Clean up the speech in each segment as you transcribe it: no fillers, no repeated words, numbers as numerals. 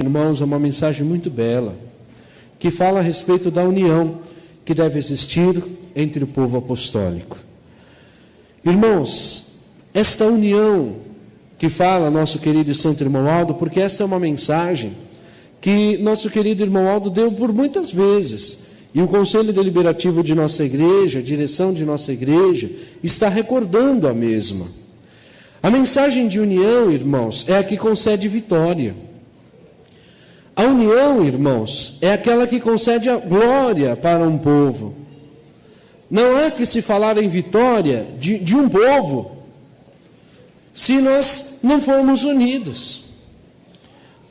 Irmãos, é uma mensagem muito bela, que fala a respeito da união que deve existir entre o povo apostólico. Irmãos, esta união que fala nosso querido e santo irmão Aldo, porque esta é uma mensagem que nosso querido irmão Aldo deu por muitas vezes, e o Conselho Deliberativo de nossa igreja, a direção de nossa igreja, está recordando a mesma. A mensagem de união, irmãos, é a que concede vitória. A união, irmãos, é aquela que concede a glória para um povo. Não há que se falar em vitória de um povo se nós não formos unidos.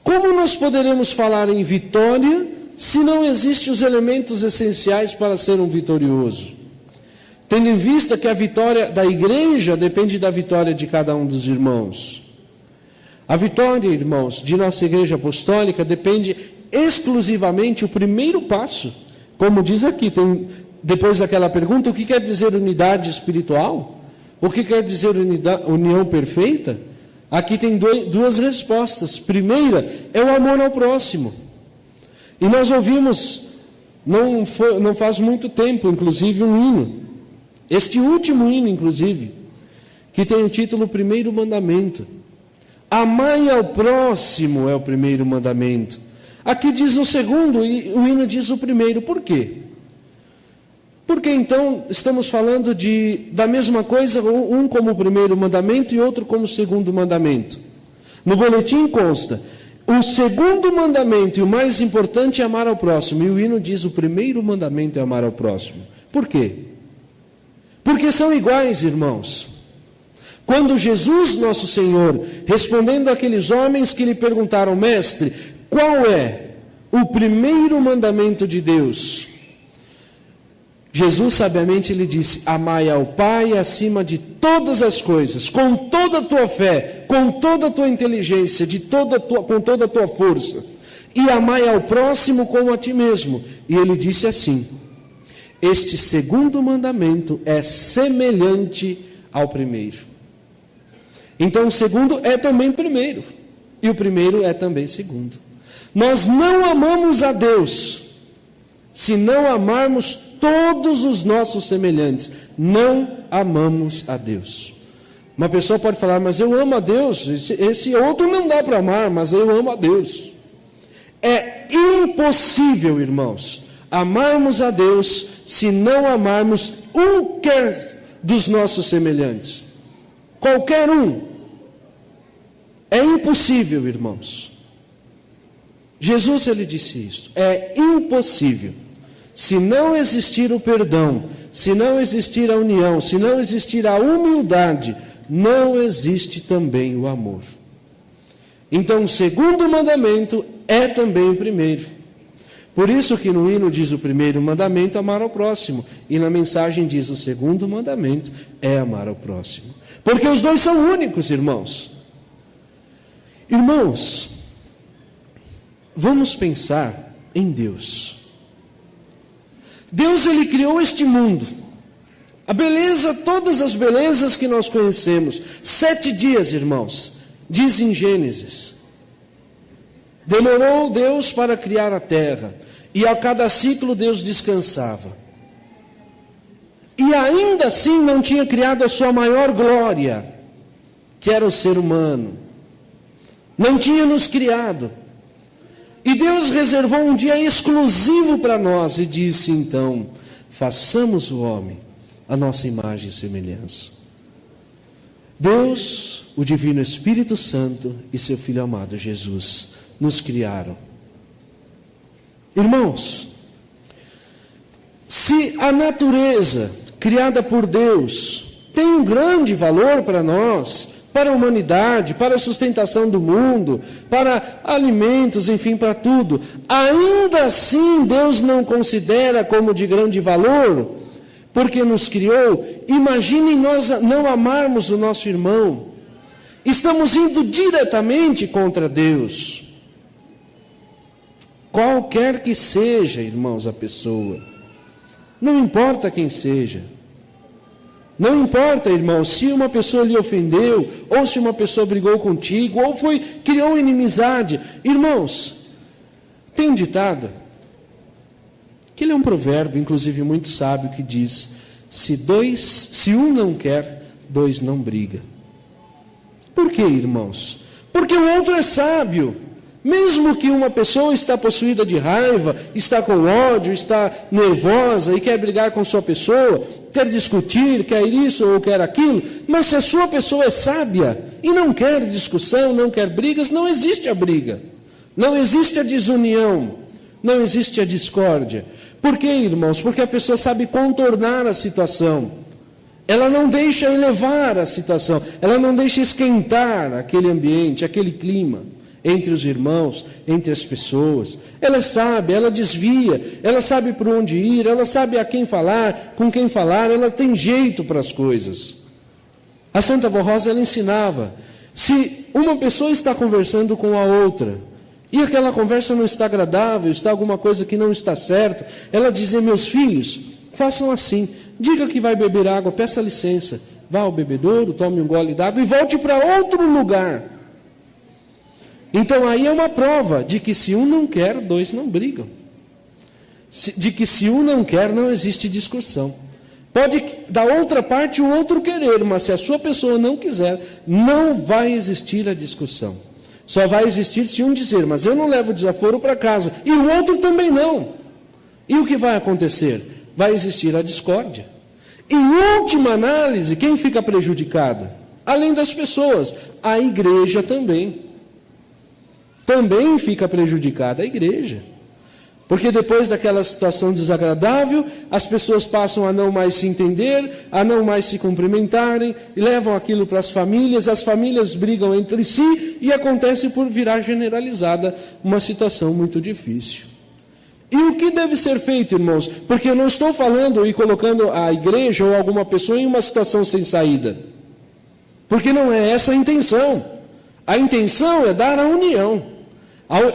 Como nós poderemos falar em vitória se não existem os elementos essenciais para ser um vitorioso? Tendo em vista que a vitória da igreja depende da vitória de cada um dos irmãos. A vitória, irmãos, de nossa igreja apostólica depende exclusivamente o primeiro passo. Como diz aqui, depois daquela pergunta, o que quer dizer unidade espiritual? O que quer dizer união perfeita? Aqui tem duas respostas. Primeira é o amor ao próximo. E nós ouvimos, não faz muito tempo, inclusive, um hino. Este último hino, inclusive, que tem o título Primeiro Mandamento. Amai ao próximo é o primeiro mandamento. Aqui diz o segundo e o hino diz o primeiro. Por quê? Porque então estamos falando da mesma coisa, um como o primeiro mandamento e outro como o segundo mandamento. No boletim consta, o segundo mandamento e o mais importante é amar ao próximo. E o hino diz o primeiro mandamento é amar ao próximo. Por quê? Porque são iguais, irmãos. Quando Jesus, nosso Senhor, respondendo àqueles homens que lhe perguntaram, mestre, qual é o primeiro mandamento de Deus? Jesus sabiamente lhe disse, amai ao Pai acima de todas as coisas, com toda a tua fé, com toda a tua inteligência, com toda a tua força, e amai ao próximo como a ti mesmo. E ele disse assim, este segundo mandamento é semelhante ao primeiro. Então o segundo é também primeiro, e o primeiro é também segundo. Nós não amamos a Deus, se não amarmos todos os nossos semelhantes. Não amamos a Deus. Uma pessoa pode falar, mas eu amo a Deus, esse outro não dá para amar, mas eu amo a Deus. É impossível, irmãos, amarmos a Deus se não amarmos um dos nossos semelhantes. Qualquer um. É impossível, irmãos. Jesus, ele disse isso. É impossível. Se não existir o perdão, se não existir a união, se não existir a humildade, não existe também o amor. Então, o segundo mandamento é também o primeiro. Por isso que no hino diz o primeiro mandamento, amar ao próximo. E na mensagem diz o segundo mandamento é amar ao próximo. Porque os dois são únicos, irmãos. Irmãos, vamos pensar em Deus. Deus, ele criou este mundo. A beleza, todas as belezas que nós conhecemos. 7 dias, irmãos, diz em Gênesis. Demorou Deus para criar a terra. E a cada ciclo Deus descansava. E ainda assim não tinha criado a sua maior glória, que era o ser humano. Não tinha nos criado. E Deus reservou um dia exclusivo para nós e disse então, façamos o homem a nossa imagem e semelhança. Deus, o Divino Espírito Santo e seu Filho amado Jesus nos criaram. Irmãos, se a natureza criada por Deus tem um grande valor para nós, para a humanidade, para a sustentação do mundo, para alimentos, enfim, para tudo, ainda assim Deus não considera como de grande valor, porque nos criou. Imaginem nós não amarmos o nosso irmão. Estamos indo diretamente contra Deus. Qualquer que seja, irmãos, a pessoa, não importa quem seja. Não importa, irmão, se uma pessoa lhe ofendeu, ou se uma pessoa brigou contigo, ou criou inimizade. Irmãos, Tem um ditado, que ele é um provérbio, inclusive muito sábio, que diz: se um não quer, dois não brigam. Por quê, irmãos? Porque o outro é sábio. Mesmo que uma pessoa está possuída de raiva, está com ódio, está nervosa e quer brigar com sua pessoa, quer discutir, quer isso ou quer aquilo, mas se a sua pessoa é sábia e não quer discussão, não quer brigas, não existe a briga, não existe a desunião, não existe a discórdia. Por quê, irmãos? Porque a pessoa sabe contornar a situação. Ela não deixa elevar a situação, ela não deixa esquentar aquele ambiente, aquele clima entre os irmãos, entre as pessoas. Ela sabe, ela desvia, ela sabe por onde ir, ela sabe a quem falar, com quem falar, ela tem jeito para as coisas. A Santa Avó Rosa, ela ensinava, se uma pessoa está conversando com a outra, e aquela conversa não está agradável, está alguma coisa que não está certo, ela dizia: meus filhos, façam assim, diga que vai beber água, peça licença, vá ao bebedouro, tome um gole d'água e volte para outro lugar. Então aí é uma prova de que se um não quer, dois não brigam. De que se um não quer, não existe discussão. Pode da outra parte o outro querer, mas se a sua pessoa não quiser, não vai existir a discussão. Só vai existir se um dizer: mas eu não levo desaforo para casa, e o outro também não. E o que vai acontecer? Vai existir a discórdia. Em última análise, quem fica prejudicada? Além das pessoas, a igreja também. Também fica prejudicada a igreja. Porque depois daquela situação desagradável, as pessoas passam a não mais se entender, a não mais se cumprimentarem, e levam aquilo para as famílias brigam entre si, e acontece por virar generalizada uma situação muito difícil. E o que deve ser feito, irmãos? Porque eu não estou falando e colocando a igreja ou alguma pessoa em uma situação sem saída. Porque não é essa a intenção. A intenção é dar a união.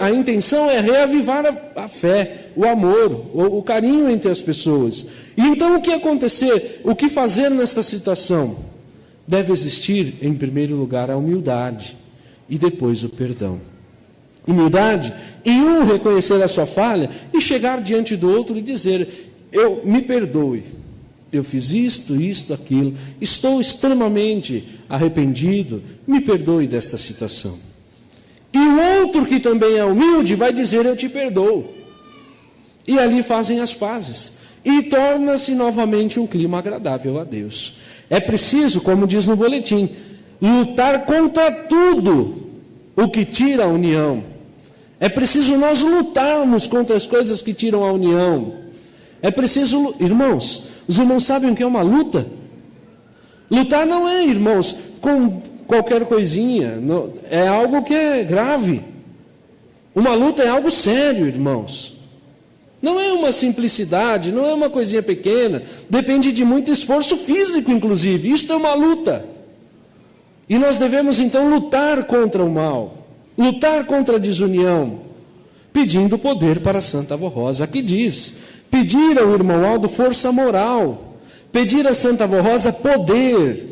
A intenção é reavivar a fé, o amor, o carinho entre as pessoas. E então o que acontecer? O que fazer nesta situação? Deve existir, em primeiro lugar, a humildade e depois o perdão. Humildade em um reconhecer a sua falha e chegar diante do outro e dizer: me perdoe, eu fiz isto, aquilo, estou extremamente arrependido, me perdoe desta situação. E o outro que também é humilde vai dizer: eu te perdoo. E ali fazem as pazes. E torna-se novamente um clima agradável a Deus. É preciso, como diz no boletim, lutar contra tudo o que tira a união. É preciso nós lutarmos contra as coisas que tiram a união. É preciso, irmãos, os irmãos sabem o que é uma luta? Lutar não é, irmãos, com qualquer coisinha, é algo que é grave. Uma luta é algo sério, irmãos. Não é uma simplicidade, não é uma coisinha pequena, depende de muito esforço físico, inclusive. Isto é uma luta. E nós devemos então lutar contra o mal, lutar contra a desunião, pedindo poder para a Santa Avó Rosa. Aqui diz: pedir ao irmão Aldo força moral, pedir à Santa Avó Rosa poder.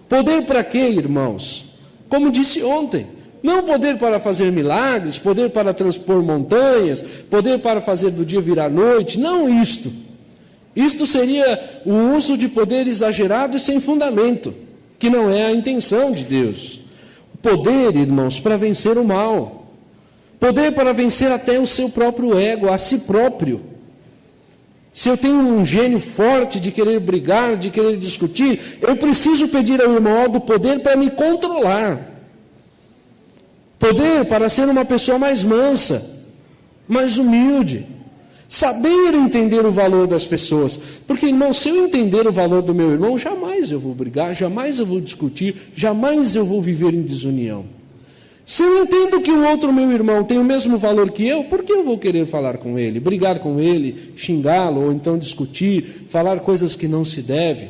Poder para quê, irmãos? Como disse ontem, não poder para fazer milagres, poder para transpor montanhas, poder para fazer do dia virar noite, não isto. Isto seria o uso de poder exagerado e sem fundamento, que não é a intenção de Deus. Poder, irmãos, para vencer o mal. Poder para vencer até o seu próprio ego, a si próprio. Se eu tenho um gênio forte de querer brigar, de querer discutir, eu preciso pedir ao irmão Aldo poder para me controlar. Poder para ser uma pessoa mais mansa, mais humilde. Saber entender o valor das pessoas. Porque, irmão, se eu entender o valor do meu irmão, jamais eu vou brigar, jamais eu vou discutir, jamais eu vou viver em desunião. Se eu entendo que o outro meu irmão tem o mesmo valor que eu, por que eu vou querer falar com ele, brigar com ele, xingá-lo, ou então discutir, falar coisas que não se deve?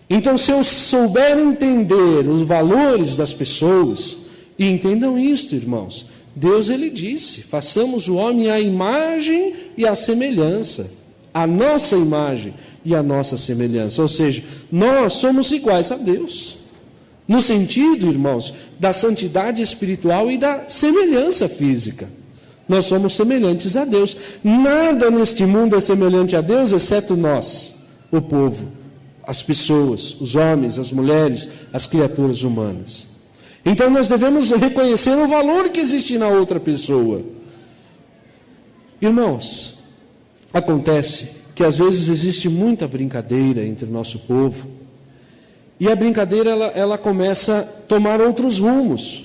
Então, se eu souber entender os valores das pessoas, e entendam isto, irmãos, Deus, ele disse: façamos o homem à imagem e à semelhança, a nossa imagem e a nossa semelhança, ou seja, nós somos iguais a Deus. No sentido, irmãos, da santidade espiritual e da semelhança física. Nós somos semelhantes a Deus. Nada neste mundo é semelhante a Deus, exceto nós, o povo, as pessoas, os homens, as mulheres, as criaturas humanas. Então nós devemos reconhecer o valor que existe na outra pessoa. Irmãos, acontece que às vezes existe muita brincadeira entre o nosso povo, e a brincadeira ela começa a tomar outros rumos.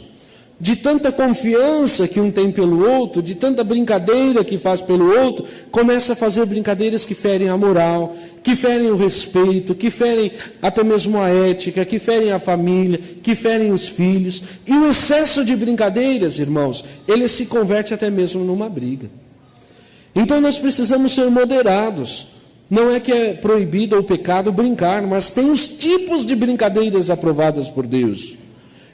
De tanta confiança que um tem pelo outro, de tanta brincadeira que faz pelo outro, começa a fazer brincadeiras que ferem a moral, que ferem o respeito, que ferem até mesmo a ética, que ferem a família, que ferem os filhos. E o excesso de brincadeiras, irmãos, ele se converte até mesmo numa briga. Então nós precisamos ser moderados. Não é que é proibido ou pecado brincar, mas tem os tipos de brincadeiras aprovadas por Deus.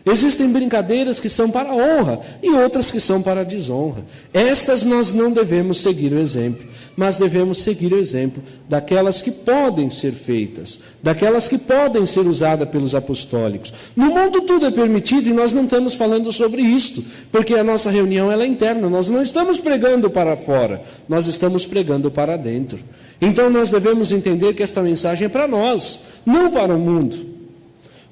Existem brincadeiras que são para a honra e outras que são para a desonra. Estas nós não devemos seguir o exemplo, mas devemos seguir o exemplo daquelas que podem ser feitas, daquelas que podem ser usadas pelos apostólicos. No mundo tudo é permitido e nós não estamos falando sobre isto, porque a nossa reunião ela é interna, nós não estamos pregando para fora, nós estamos pregando para dentro. Então nós devemos entender que esta mensagem é para nós, não para o mundo.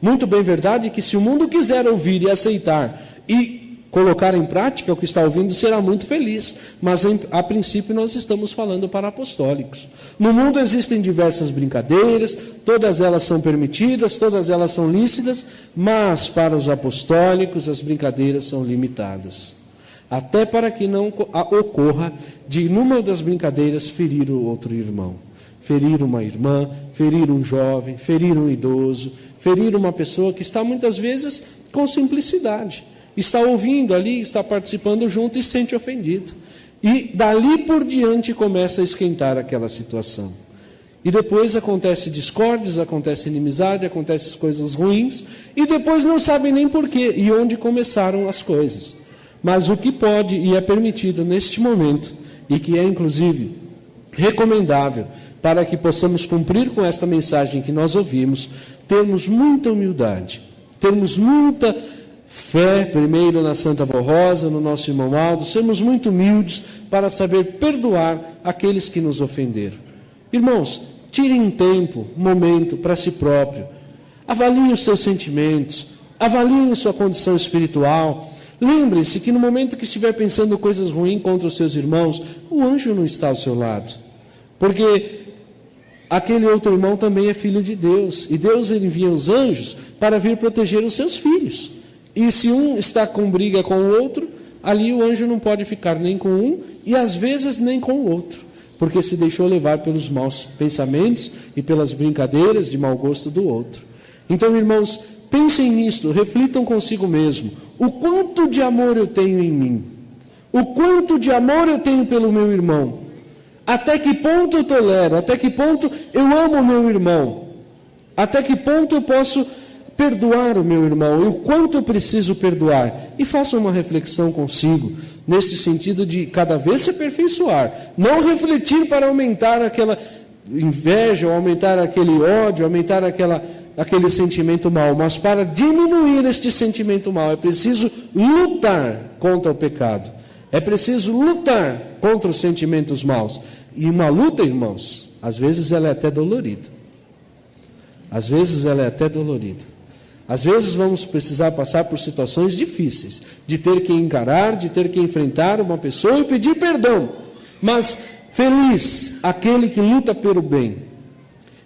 Muito bem verdade que se o mundo quiser ouvir e aceitar e colocar em prática o que está ouvindo, será muito feliz. Mas a princípio nós estamos falando para apostólicos. No mundo existem diversas brincadeiras, todas elas são permitidas, todas elas são lícitas, mas para os apostólicos as brincadeiras são limitadas. Até para que não ocorra de, numa das brincadeiras, ferir o outro irmão. Ferir uma irmã, ferir um jovem, ferir um idoso, ferir uma pessoa que está muitas vezes com simplicidade. Está ouvindo ali, está participando junto e se sente ofendido. E dali por diante começa a esquentar aquela situação. E depois acontece discórdias, acontece inimizade, acontecem coisas ruins, e depois não sabem nem porquê e onde começaram as coisas. Mas o que pode e é permitido neste momento, e que é inclusive recomendável, para que possamos cumprir com esta mensagem que nós ouvimos, termos muita humildade, termos muita fé, primeiro na Santa Avó Rosa, no nosso irmão Aldo, sermos muito humildes para saber perdoar aqueles que nos ofenderam. Irmãos, tirem um tempo, um momento para si próprio, avaliem os seus sentimentos, avaliem sua condição espiritual. Lembre-se que no momento que estiver pensando coisas ruins contra os seus irmãos, o anjo não está ao seu lado, porque aquele outro irmão também é filho de Deus, e Deus envia os anjos para vir proteger os seus filhos. E se um está com briga com o outro, ali o anjo não pode ficar nem com um, e às vezes nem com o outro, porque se deixou levar pelos maus pensamentos e pelas brincadeiras de mau gosto do outro. Então, irmãos, pensem nisto, reflitam consigo mesmo, o quanto de amor eu tenho em mim, o quanto de amor eu tenho pelo meu irmão. Até que ponto eu tolero? Até que ponto eu amo o meu irmão? Até que ponto eu posso perdoar o meu irmão? E o quanto eu preciso perdoar? E faça uma reflexão consigo, nesse sentido de cada vez se aperfeiçoar. Não refletir para aumentar aquela inveja, ou aumentar aquele ódio, aumentar aquele sentimento mau, mas para diminuir este sentimento mau. É preciso lutar contra o pecado. É preciso lutar contra os sentimentos maus. E uma luta, irmãos, às vezes ela é até dolorida. Às vezes ela é até dolorida. Às vezes vamos precisar passar por situações difíceis, de ter que encarar, de ter que enfrentar uma pessoa e pedir perdão. Mas feliz aquele que luta pelo bem.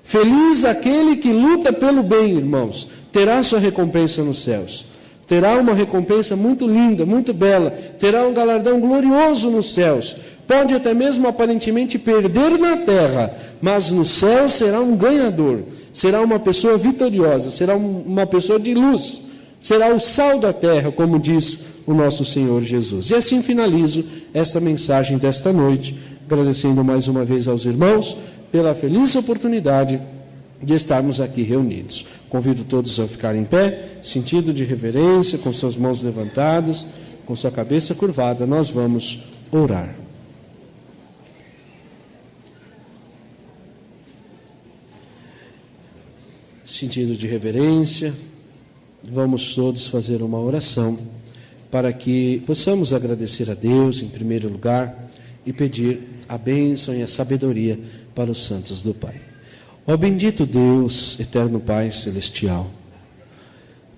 Feliz aquele que luta pelo bem, irmãos. Terá sua recompensa nos céus. Terá uma recompensa muito linda, muito bela, terá um galardão glorioso nos céus. Pode até mesmo aparentemente perder na terra, mas no céu será um ganhador, será uma pessoa vitoriosa, será uma pessoa de luz, será o sal da terra, como diz o nosso Senhor Jesus. E assim finalizo esta mensagem desta noite, agradecendo mais uma vez aos irmãos pela feliz oportunidade de estarmos aqui reunidos. Convido todos a ficar em pé, sentido de reverência, com suas mãos levantadas, com sua cabeça curvada. Nós vamos orar. Sentido de reverência, vamos todos fazer uma oração, para que possamos agradecer a Deus em primeiro lugar e pedir a bênção e a sabedoria para os santos do Pai. Ó bendito Deus, eterno Pai celestial,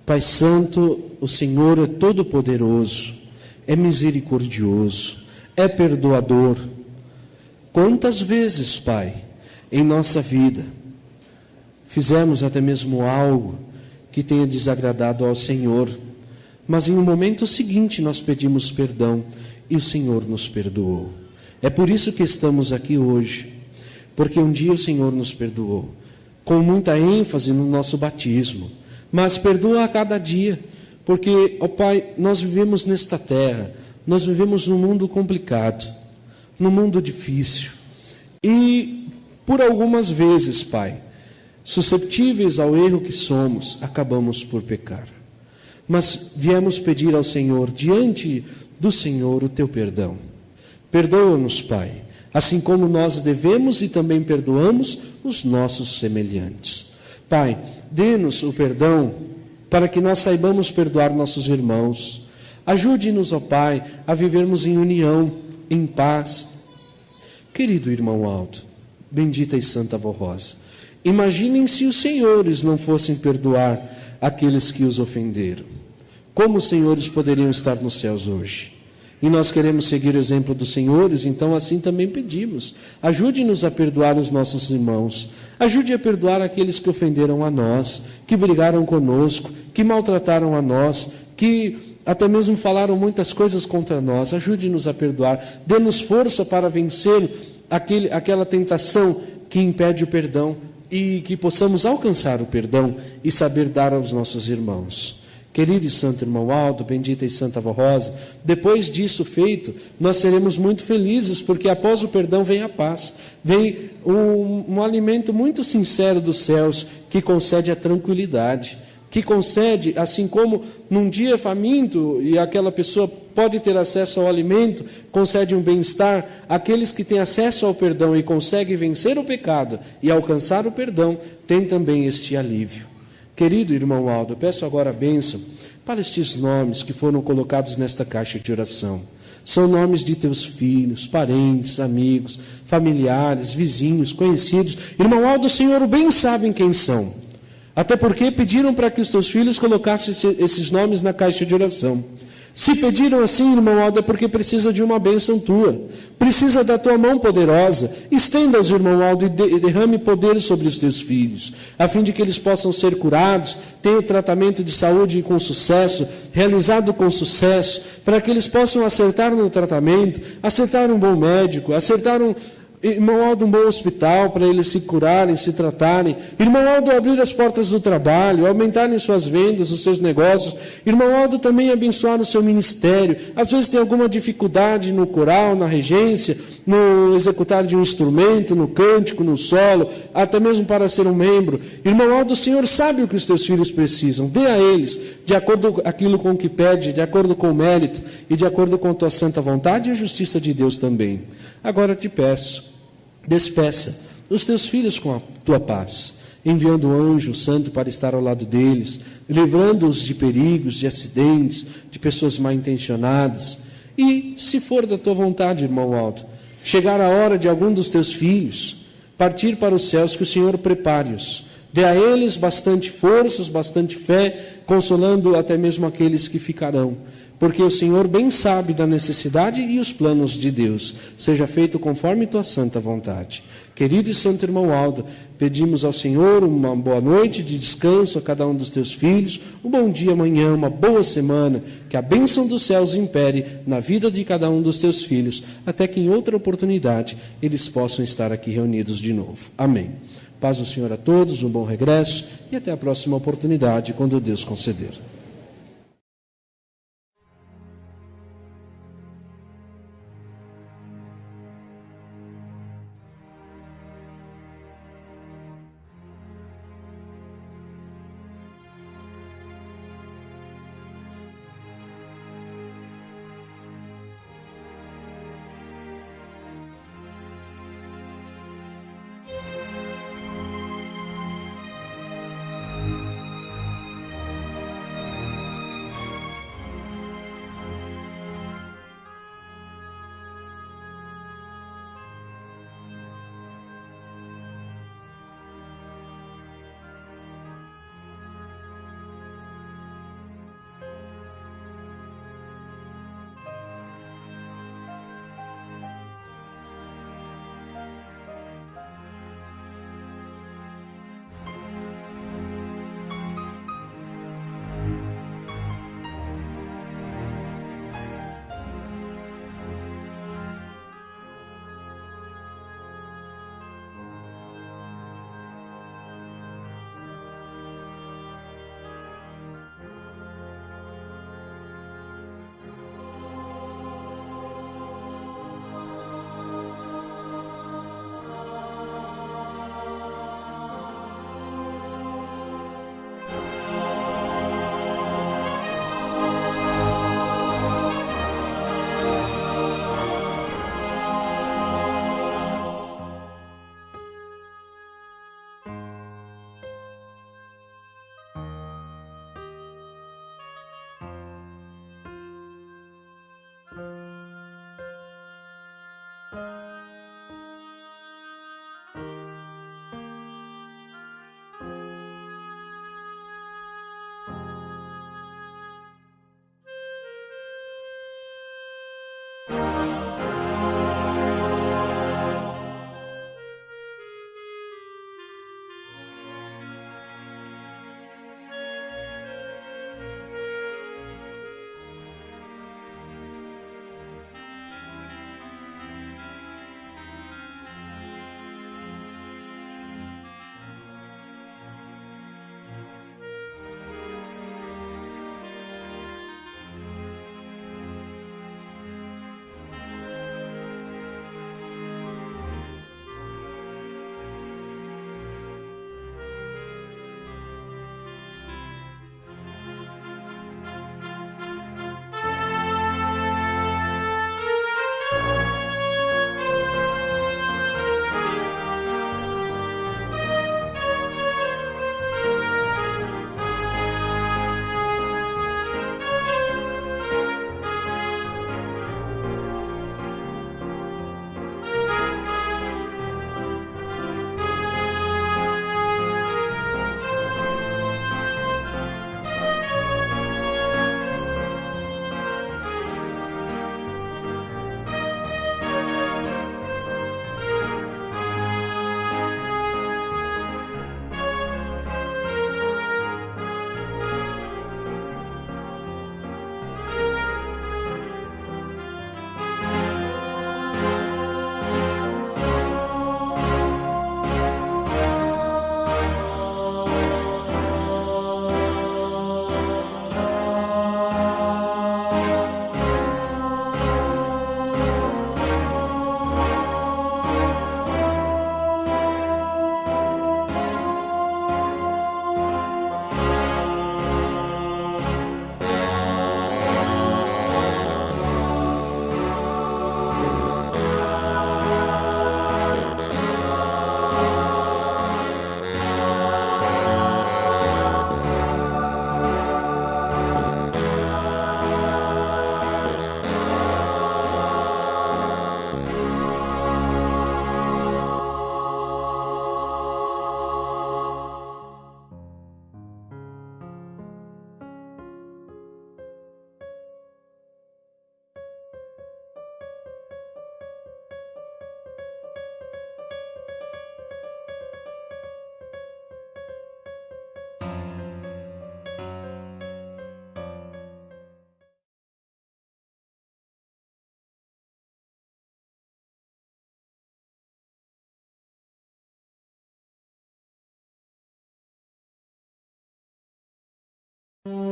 Pai Santo, o Senhor é todo-poderoso, é misericordioso, é perdoador. Quantas vezes, Pai, em nossa vida, fizemos até mesmo algo que tenha desagradado ao Senhor, mas em um momento seguinte nós pedimos perdão e o Senhor nos perdoou. É por isso que estamos aqui hoje, porque um dia o Senhor nos perdoou, com muita ênfase no nosso batismo, mas perdoa a cada dia, porque, ó Pai, nós vivemos nesta terra, nós vivemos num mundo complicado, num mundo difícil, e por algumas vezes, Pai, susceptíveis ao erro que somos, acabamos por pecar. Mas viemos pedir ao Senhor, diante do Senhor, o teu perdão. Perdoa-nos, Pai, assim como nós devemos e também perdoamos os nossos semelhantes. Pai, dê-nos o perdão para que nós saibamos perdoar nossos irmãos. Ajude-nos, ó Pai, a vivermos em união, em paz. Querido irmão Aldo, bendita e santa avó Rosa, imaginem se os senhores não fossem perdoar aqueles que os ofenderam. Como os senhores poderiam estar nos céus hoje? E nós queremos seguir o exemplo dos senhores, então assim também pedimos. Ajude-nos a perdoar os nossos irmãos. Ajude a perdoar aqueles que ofenderam a nós, que brigaram conosco, que maltrataram a nós, que até mesmo falaram muitas coisas contra nós. Ajude-nos a perdoar. Dê-nos força para vencer aquela tentação que impede o perdão e que possamos alcançar o perdão e saber dar aos nossos irmãos. Querido e santo irmão Aldo, bendita e santa avó Rosa, depois disso feito, nós seremos muito felizes, porque após o perdão vem a paz, vem um alimento muito sincero dos céus, que concede a tranquilidade, que concede, assim como num dia faminto, e aquela pessoa pode ter acesso ao alimento, concede um bem-estar, aqueles que têm acesso ao perdão e conseguem vencer o pecado e alcançar o perdão, têm também este alívio. Querido irmão Aldo, eu peço agora a bênção para estes nomes que foram colocados nesta caixa de oração. São nomes de teus filhos, parentes, amigos, familiares, vizinhos, conhecidos. Irmão Aldo, o Senhor bem sabe quem são. Até porque pediram para que os teus filhos colocassem esses nomes na caixa de oração. Se pediram assim, irmão Aldo, é porque precisa de uma bênção tua. Precisa da tua mão poderosa. Estenda-os, irmão Aldo, e derrame poder sobre os teus filhos, a fim de que eles possam ser curados, tenham tratamento de saúde com sucesso, realizado com sucesso, para que eles possam acertar no tratamento, acertar um bom médico, acertar irmão Aldo, um bom hospital para eles se curarem, se tratarem. Irmão Aldo, abrir as portas do trabalho, aumentarem suas vendas, os seus negócios. Irmão Aldo, também abençoar o seu ministério. Às vezes tem alguma dificuldade no coral, na regência, no executar de um instrumento, no cântico, no solo, até mesmo para ser um membro. Irmão Aldo, o Senhor sabe o que os teus filhos precisam. Dê a eles, de acordo com aquilo com que pede, de acordo com o mérito e de acordo com a tua santa vontade e a justiça de Deus também. Agora te peço, despeça os teus filhos com a tua paz, enviando o anjo santo para estar ao lado deles, livrando-os de perigos, de acidentes, de pessoas mal intencionadas. E, se for da tua vontade, irmão Aldo, chegar a hora de algum dos teus filhos partir para os céus, que o Senhor prepare-os, dê a eles bastante forças, bastante fé, consolando até mesmo aqueles que ficarão. Porque o Senhor bem sabe da necessidade e os planos de Deus. Seja feito conforme tua santa vontade. Querido e santo irmão Aldo, pedimos ao Senhor uma boa noite de descanso a cada um dos teus filhos, um bom dia amanhã, uma boa semana, que a bênção dos céus impere na vida de cada um dos teus filhos, até que em outra oportunidade eles possam estar aqui reunidos de novo. Amém. Paz do Senhor a todos, um bom regresso e até a próxima oportunidade, quando Deus conceder.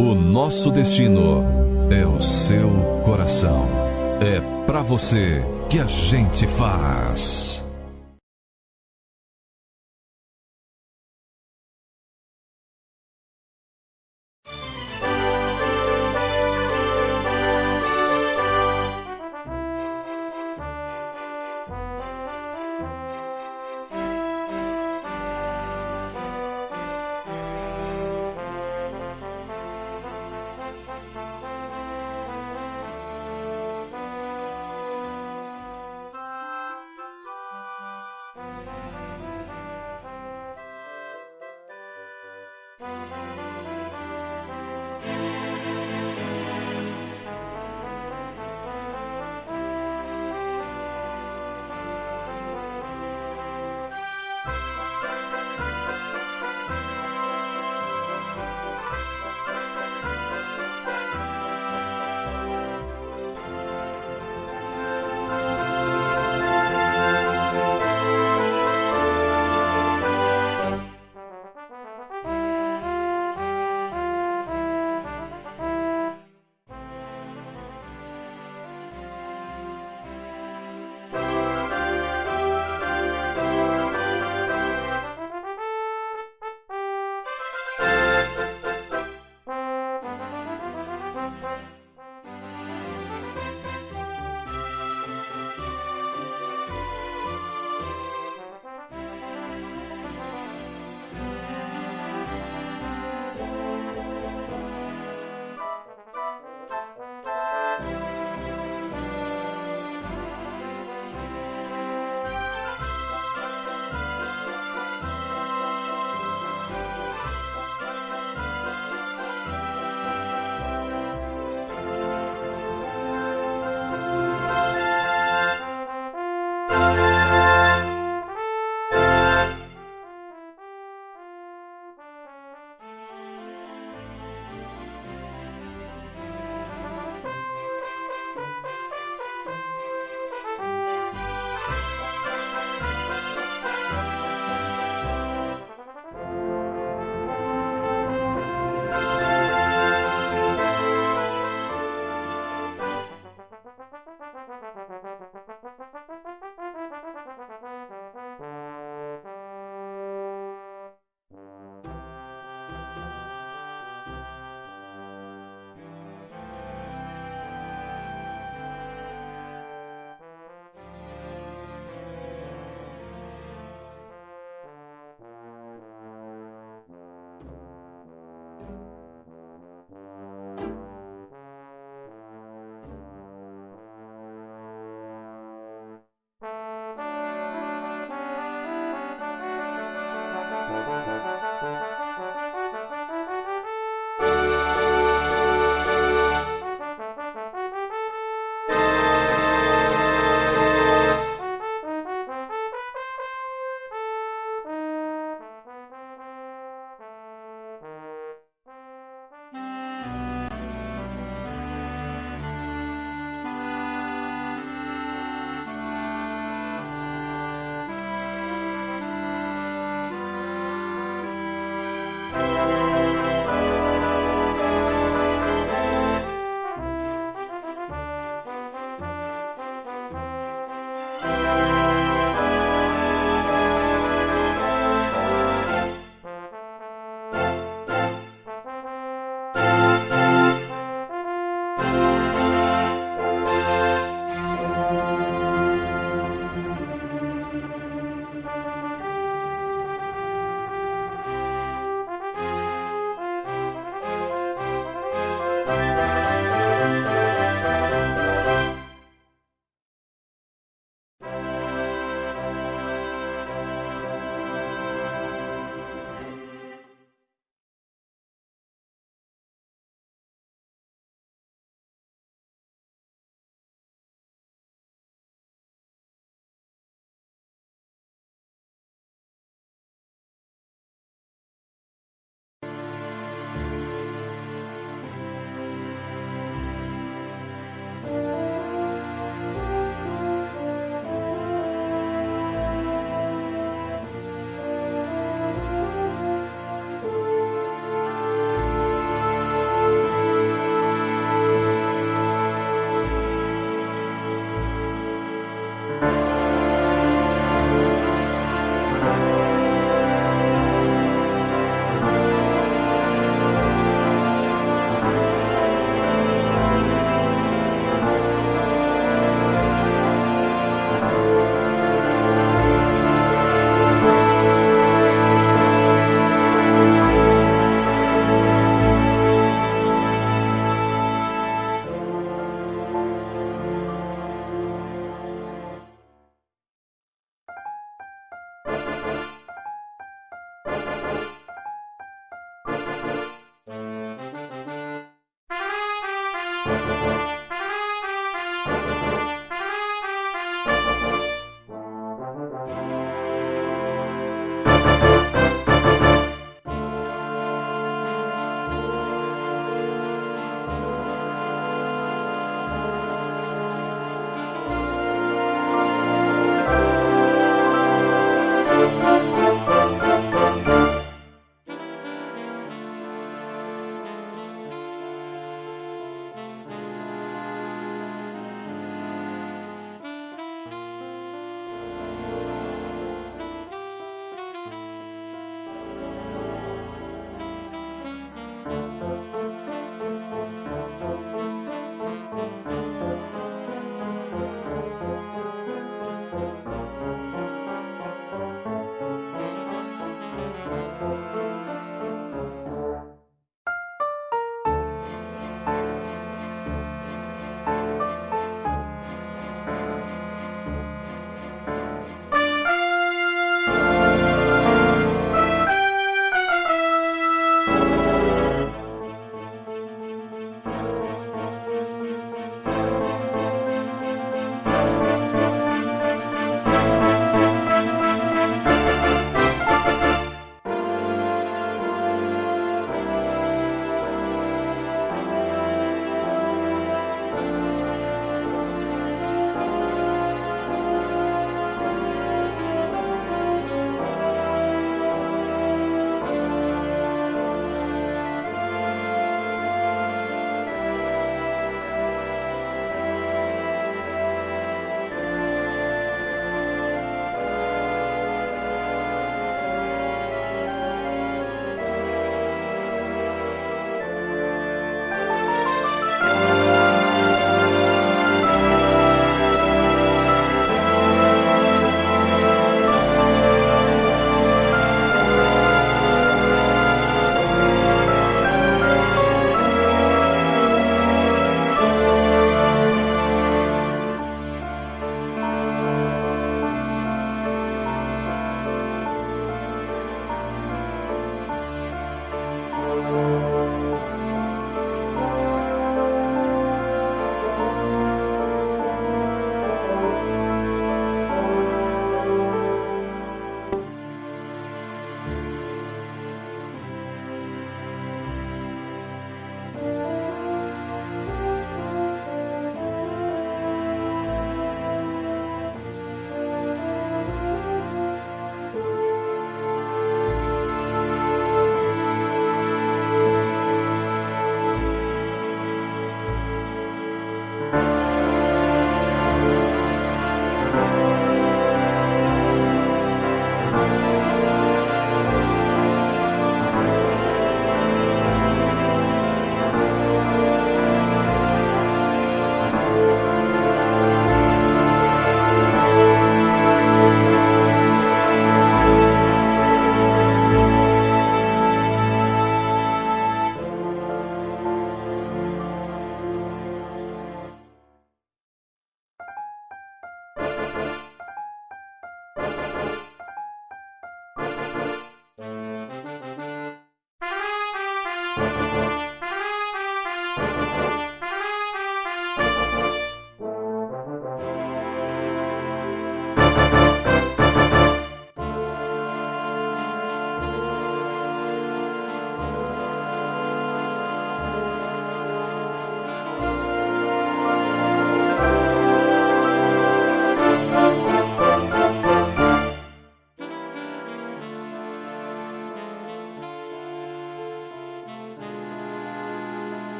O nosso destino é o seu coração. É pra você que a gente faz.